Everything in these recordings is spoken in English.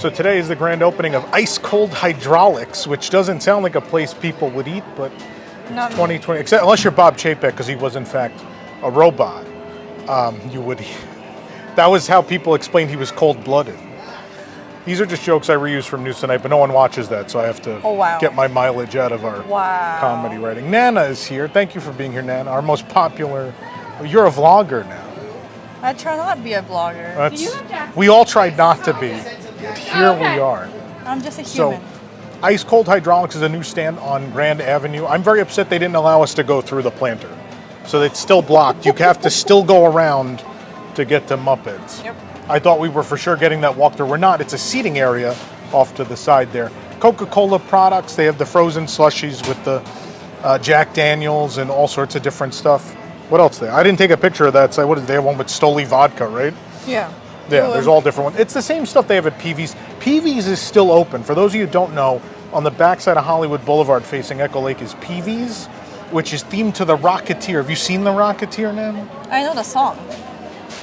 so today is the grand opening of Ice Cold Hydraulics, which doesn't sound like a place people would eat, but it's 2020, except unless you're Bob Chapek, because he was in fact a robot, you would eat. That was how people explained he was cold-blooded. These are just jokes I reuse from News Tonight, but no one watches that, so I have to get my mileage out of our comedy writing. Nana is here. Thank you for being here, Nana. Our most popular. You're a vlogger now. I try not to be a vlogger. We all tried not to be, yet here we are. I'm just a human. So, Ice Cold Hydraulics is a new stand on Grand Avenue. I'm very upset they didn't allow us to go through the planter. So it's still blocked. You have to still go around to get to Muppets. Yep. I thought we were for sure getting that walkthrough. We're not. It's a seating area off to the side there. Coca-Cola products. They have the frozen slushies with the Jack Daniels and all sorts of different stuff. What else there? I didn't take a picture of that. So what is they have one with Stoli vodka, right? Yeah. Yeah, there's all different ones. It's the same stuff they have at Peavy's. Peavy's is still open. For those of you who don't know, on the backside of Hollywood Boulevard facing Echo Lake is Peavy's, which is themed to the Rocketeer. Have you seen the Rocketeer, Nan? I know the song.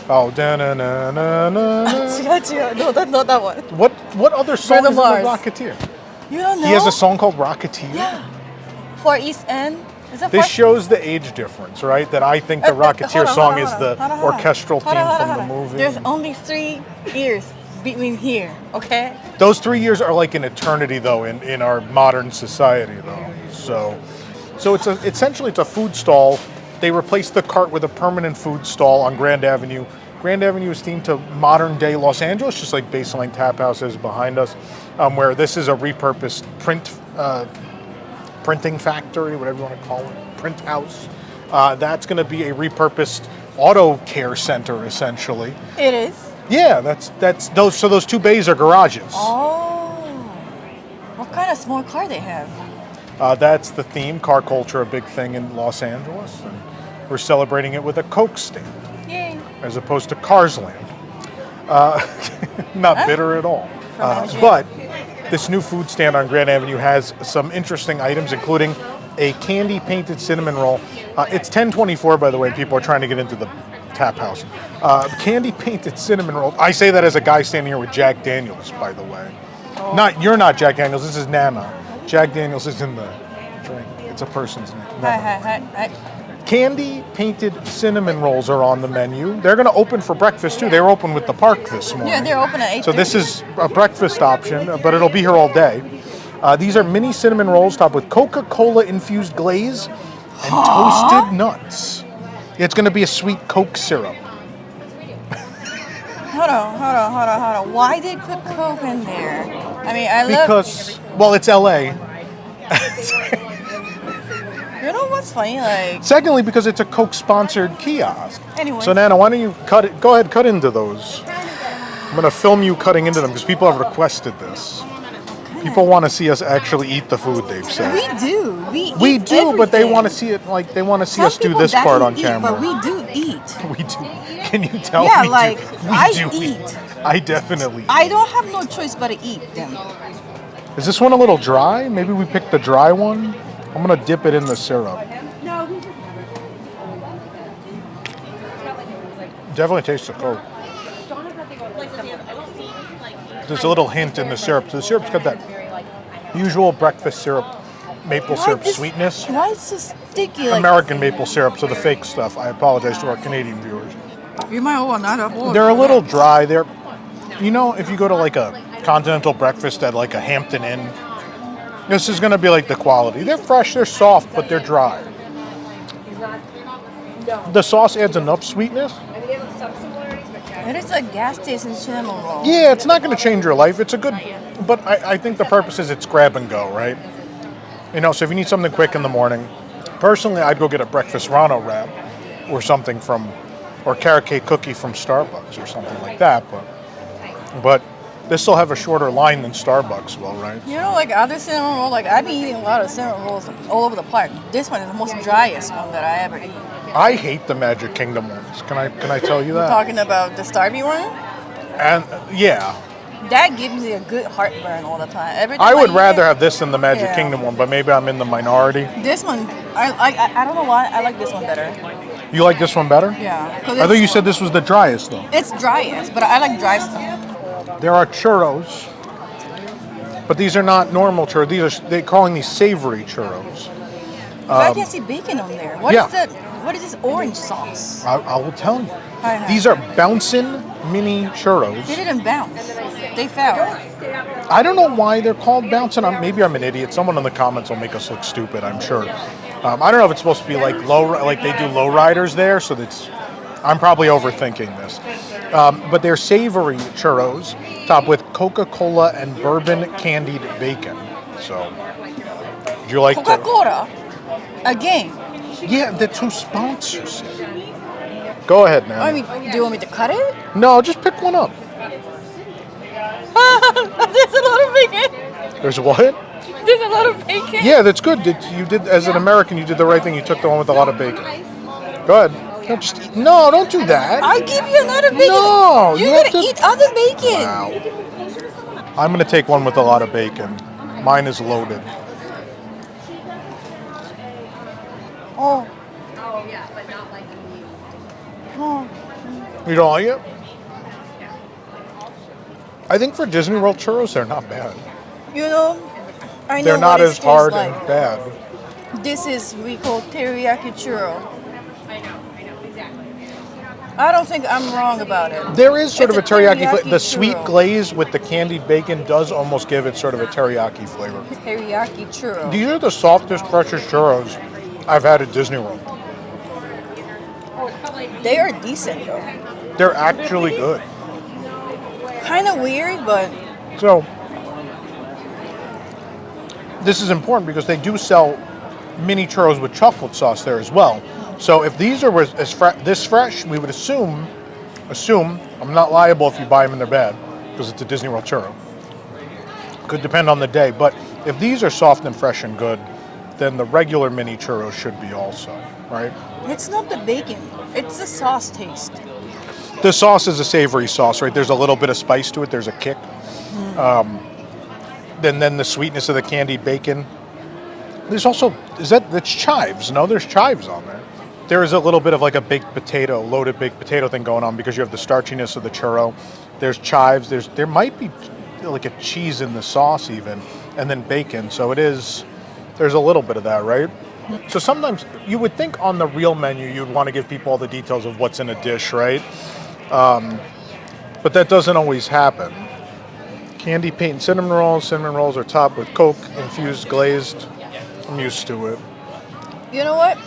Oh, da-na-na-na-na. No, that's not that one. What other song is in the Rocketeer? You don't know? He has a song called Rocketeer? Yeah. For East End? Is that this shows the age difference, right? That I think the Rocketeer song is the orchestral theme from the movie. There's only 3 years between here, okay? Those 3 years are like an eternity, though, in our modern society, though. So essentially it's a food stall. They replaced the cart with a permanent food stall on Grand Avenue. Grand Avenue is themed to modern day Los Angeles, just like Baseline Tap House is behind us, where this is a repurposed printing factory, whatever you want to call it, print house. That's going to be a repurposed auto care center, essentially. It is? Yeah, that's those. So those 2 bays are garages. Oh, what kind of small car they have? That's the theme. Car culture, a big thing in Los Angeles, and we're celebrating it with a Coke stand. Yay! As opposed to Cars Land. Not bitter at all. But this new food stand on Grand Avenue has some interesting items, including a candy painted cinnamon roll. It's 10:24, by the way. People are trying to get into the tap house. Candy painted cinnamon roll. I say that as a guy standing here with Jack Daniels, by the way. Oh. You're not Jack Daniels. This is Nana. Jack Daniels is in the drink. It's a person's name. Hi. Candy painted cinnamon rolls are on the menu. They're going to open for breakfast too. They were open with the park this morning. Yeah, they're open at 8:30. So this is a breakfast option, but it'll be here all day. These are mini cinnamon rolls topped with Coca-Cola infused glaze and toasted nuts. It's going to be a sweet Coke syrup. Hold on. Why did they put Coke in there? I mean, Because, well, it's LA. You know what's funny? Secondly, because it's a Coke-sponsored kiosk. Anyway. So, Nana, why don't you go ahead, cut into those. I'm going to film you cutting into them because people have requested this. People want to see us actually eat the food, they've said. We do. We do, everything. But they want to see it, they want to see us do this part on camera. But we do eat. We do. Can you tell me? Yeah, I eat. I definitely eat. I don't have no choice but to eat them. Is this one a little dry? Maybe we picked the dry one? I'm going to dip it in the syrup. Definitely tastes the Coke. There's a little hint in the syrup. So the syrup's got that usual breakfast syrup, maple syrup sweetness. Why is this sticky? American maple syrup, so the fake stuff. I apologize to our Canadian viewers. You might want not They're a little dry. They're, if you go to like a continental breakfast at like a Hampton Inn, this is going to be like the quality. They're fresh, they're soft, but they're dry. The sauce adds enough sweetness. It is a gas station cinnamon roll. Yeah, it's not going to change your life. It's a good, but I think the purpose is it's grab and go, right? So if you need something quick in the morning, personally, I'd go get a breakfast Rano wrap or something or carrot cake cookie from Starbucks or something like that. But this will have a shorter line than Starbucks will, right? Other cinnamon rolls, I've been eating a lot of cinnamon rolls all over the park. This one is the most driest one that I ever eat. I hate the Magic Kingdom ones. Can I tell you that? You're talking about the Starby one? And yeah. That gives me a good heartburn all the time. I would rather have this than the Magic Kingdom one, but maybe I'm in the minority. This one, I don't know why, I like this one better. You like this one better? Yeah. I thought you said this was the driest, though. It's driest, but I like dry stuff. There are churros. But these are not normal churros. They're calling these savory churros. I can see bacon on there. What yeah. is that? What is this orange sauce? I will tell you. Hi. These are Bouncin Mini Churros. They didn't bounce. They fell. I don't know why they're called Bouncin. Maybe I'm an idiot. Someone in the comments will make us look stupid, I'm sure. I don't know if it's supposed to be like like they do low riders there, so I'm probably overthinking this. But they're savory churros, topped with Coca-Cola and bourbon candied bacon. So, would you like Coca-Cola? Again? Yeah, that's who sponsors it. Go ahead, man. I mean, do you want me to cut it? No, just pick one up. There's a lot of bacon. There's what? There's a lot of bacon. Yeah, that's good. You did, as an American, you did the right thing. You took the one with a lot of bacon. Go ahead. No, don't do that. I'll give you another bacon. No, You're going to eat other bacon. Wow. I'm going to take one with a lot of bacon. Mine is loaded. Oh. Oh, yeah, but not like you. Oh. You don't like it? I think for Disney World churros, they're not bad. You know, I know They're not what it as hard tastes and like. bad. This is we call teriyaki churro. I know, exactly. I don't think I'm wrong about it. There is sort It's of a teriyaki flavor. teriyaki The sweet churro. glaze with the candied bacon does almost give it sort of a teriyaki flavor. Teriyaki churro. These are the softest, freshest churros I've had at Disney World. They are decent though. They're actually good. Kind of weird, but So, this is important because they do sell mini churros with chocolate sauce there as well. So if these are this fresh, we would assume, I'm not liable if you buy them and they're bad because it's a Disney World churro. Could depend on the day, but if these are soft and fresh and good, then the regular mini churros should be also, right? it's not the bacon. It's the sauce taste. The sauce is a savory sauce, right? There's a little bit of spice to it. There's a kick. Then the sweetness of the candied bacon. There's also, that's chives. No, there's chives on there. There is a little bit of like a baked potato, loaded baked potato thing going on because you have the starchiness of the churro. There's chives. There might be like a cheese in the sauce even, and then bacon. So there's a little bit of that, right? So sometimes you would think on the real menu you'd want to give people all the details of what's in a dish, right? But that doesn't always happen. Candy paint cinnamon rolls. Cinnamon rolls are topped with Coke infused glazed. I'm used to it. You know what?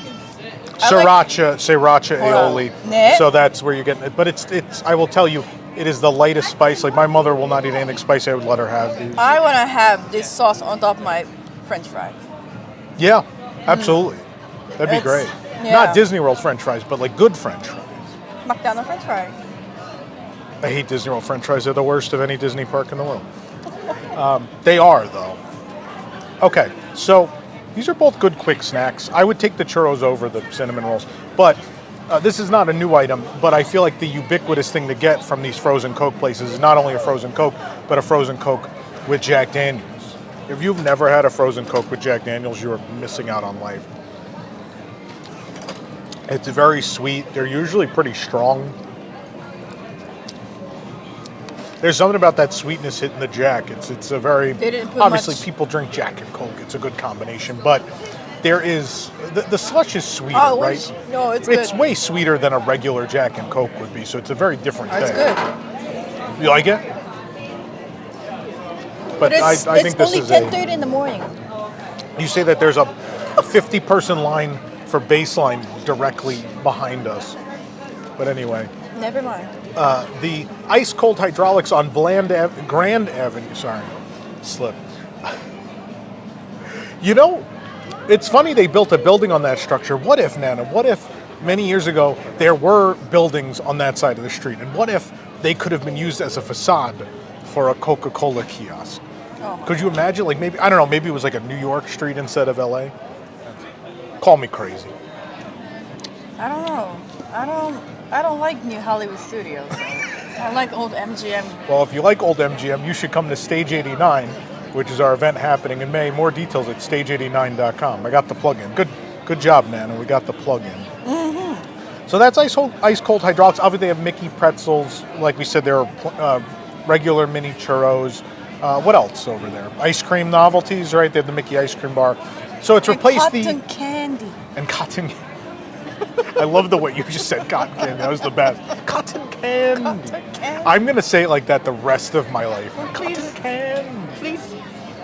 Sriracha aioli. Nah. So that's where you're getting it. But it's. I will tell you, it is the lightest spice. Like my mother will not eat anything spicy. I would let her have these. I want to have this sauce on top of my French fries. Yeah, absolutely. That'd be It's- great. yeah. Not Disney World French fries, but like good French fries. McDonald's French fries. I hate Disney World French fries. They're the worst of any Disney park in the world. They are, though. Okay, so these are both good quick snacks. I would take the churros over the cinnamon rolls. But this is not a new item, but I feel like the ubiquitous thing to get from these frozen Coke places is not only a frozen Coke, but a frozen Coke with Jack Daniels. If you've never had a frozen Coke with Jack Daniels, you are missing out on life. It's very sweet. They're usually pretty strong. There's something about that sweetness hitting the Jack. It's a very, They didn't put obviously much- people drink Jack and Coke. It's a good combination, but there is, the slush is sweeter, Oh, right? which- no, it's It's good. way sweeter than a regular Jack and Coke would be, so it's a very different That's thing. good. You like it? But It's, I think this only is 10:30 in the morning. you say that there's a 50-person line for baseline directly behind us. But anyway. Never mind. The ice cold hydraulics on Grand Avenue. Sorry, slip. You know, it's funny they built a building on that structure. What if, Nana? What if many years ago there were buildings on that side of the street, and what if they could have been used as a facade for a Coca-Cola kiosk? Oh. Could you imagine? Like maybe I don't know. Maybe it was like a New York street instead of LA. Call me crazy. I don't know. I don't like New Hollywood Studios. I like old MGM. Well, if you like old MGM, you should come to Stage 89, which is our event happening in May. More details at stage89.com. I got the plug-in. Good job, Nana. We got the plug-in. Mm-hmm. So that's ice cold hydraulics. Obviously, they have Mickey pretzels. Like we said, there are regular mini churros. What else over there? Ice cream novelties, right? They have the Mickey ice cream bar. So it's replaced cotton candy. and cotton. I love the way you just said cotton candy. That was the best. Cotton candy. Cotton candy. I'm gonna say it like that the rest of my life. Please. Cotton candy. Please.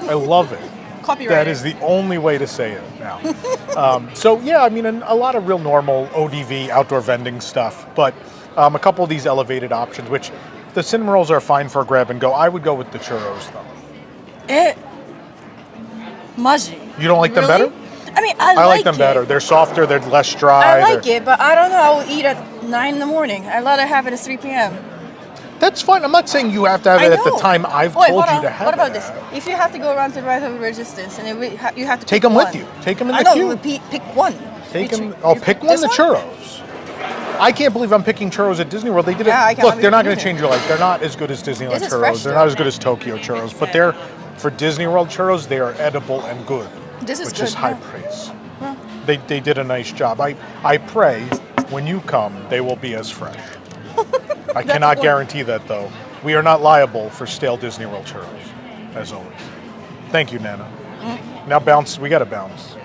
I love it. Copyright. That is the only way to say it now. So yeah, I mean, and a lot of real normal ODV outdoor vending stuff, but a couple of these elevated options, which the cinnamon rolls are fine for a grab and go. I would go with the churros though. Maji. You don't like them Really? better? I mean, I like them better. They're softer. They're less dry. I like it, but I don't know. I will eat at 9 in the morning. I'd rather have it at 3 p.m. That's fine. I'm not saying you have to have it at the know. time I've Wait, told hold you on. to have What about it this? at. If you have to go around to the right of resistance, and you have to Take pick them one. with you. Take them in I the know. queue. Pick one. Take Which- them. Oh, you pick one. this The churros. I can't believe I'm picking churros at Disney World. They did Yeah, I it. can't Look, they're not going believe to you change your life. They're not as good as Disneyland This is churros. fresh, They're though. not as good as Tokyo churros, but they're for Disney World churros. They are edible and good, This is which good, is high yeah. praise. Yeah. They did a nice job. I pray when you come they will be as fresh. I cannot one. guarantee that though. We are not liable for stale Disney World churros, as always. Thank you, Nana. Now bounce. We got to bounce.